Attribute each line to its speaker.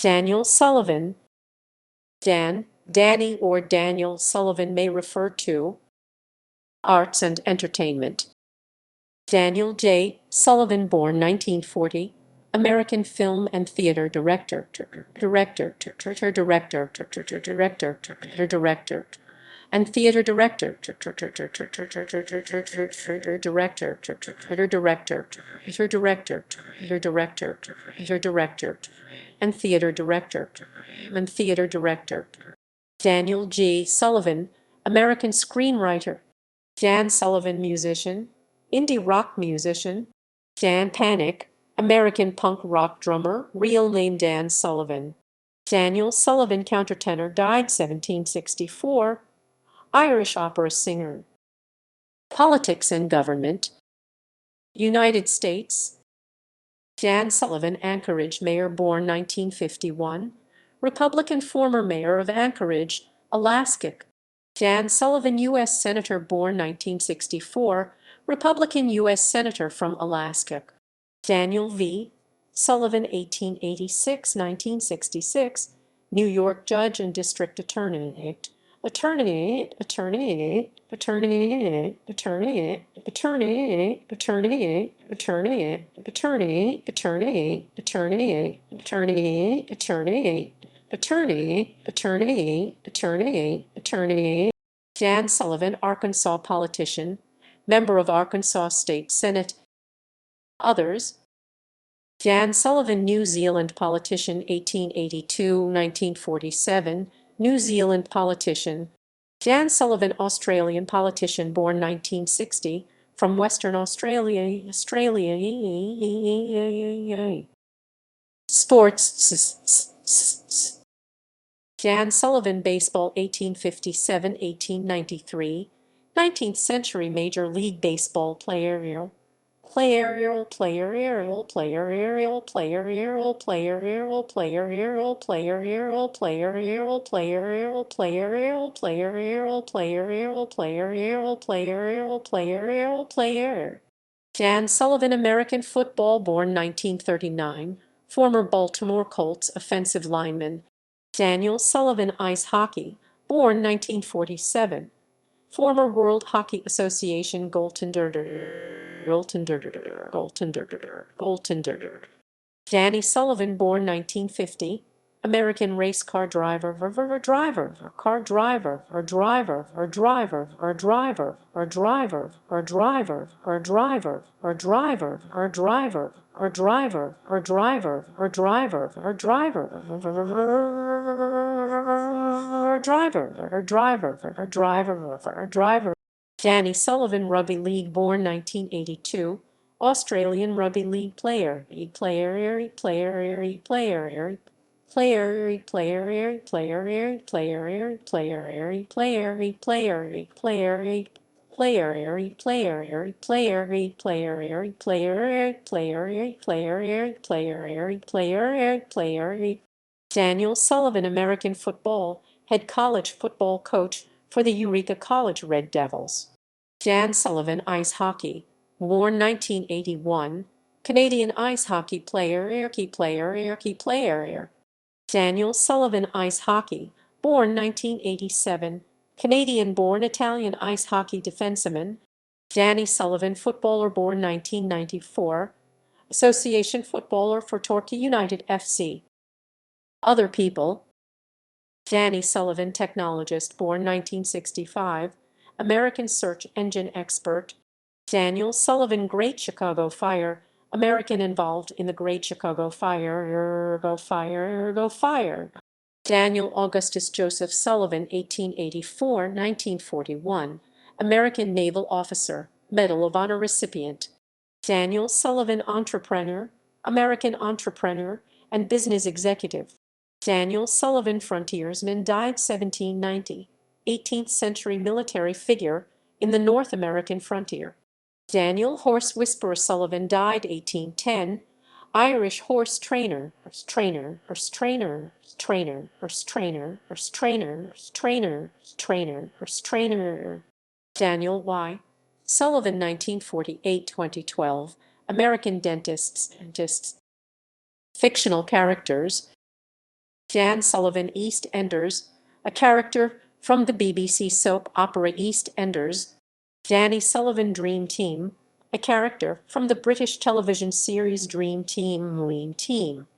Speaker 1: Daniel Sullivan. Danny or Daniel Sullivan may refer to arts and entertainment. Daniel J. Sullivan, born 1940, American film and theater director, and theater director, and theater director. Daniel G. Sullivan, American screenwriter. Dan Sullivan, musician, indie rock musician. Dan Panic, American punk rock drummer, real name Dan Sullivan. Daniel Sullivan, countertenor, died 1764, Irish opera singer. Politics and government. United States. Dan Sullivan, Anchorage mayor, born 1951, Republican, former mayor of Anchorage, Alaska. Dan Sullivan, U.S. Senator, born 1964, Republican U.S. Senator from Alaska. Daniel V. Sullivan, 1886-1966, New York Judge and District Attorney. Dan Sullivan, Arkansas politician, member of Arkansas State Senate. Others. Dan Sullivan, New Zealand politician, 1882-1947, New Zealand politician. Dan Sullivan, Australian politician, born 1960, from Western Australia. Sports. Dan Sullivan, baseball, 1857-1893, 19th century Major League Baseball player. Dan Sullivan, American football, born 1939, former Baltimore Colts offensive lineman. Daniel Sullivan, ice hockey, born 1947, former World Hockey Association goaltender. Danny Sullivan, born 1950, American race car driver. Danny Sullivan, rugby league, born 1982, Australian rugby league player. Daniel Sullivan, American football, head college football coach for the Eureka College Red Devils. Dan Sullivan, ice hockey, born 1981, Canadian ice hockey player. Daniel Sullivan, ice hockey, born 1987, Canadian-born Italian ice hockey defenseman. Danny Sullivan, footballer, born 1994, Association footballer for Torquay United FC. Other people. Danny Sullivan, technologist, born 1965, American search engine expert. Daniel Sullivan, Great Chicago Fire, American involved in the Great Chicago Fire. Daniel Augustus Joseph Sullivan, 1884-1941, American naval officer, Medal of Honor recipient. Daniel Sullivan, entrepreneur, American entrepreneur and business executive. Daniel Sullivan, frontiersman, died 1790, 18th century military figure in the North American frontier. Daniel Horse Whisperer Sullivan, died 1810, Irish horse trainer. Daniel Y. Sullivan, 1948-2012, American dentists. Fictional characters. Dan Sullivan EastEnders, a character from the BBC soap opera EastEnders. Danny Sullivan Dream Team, a character from the British television series Dream Team.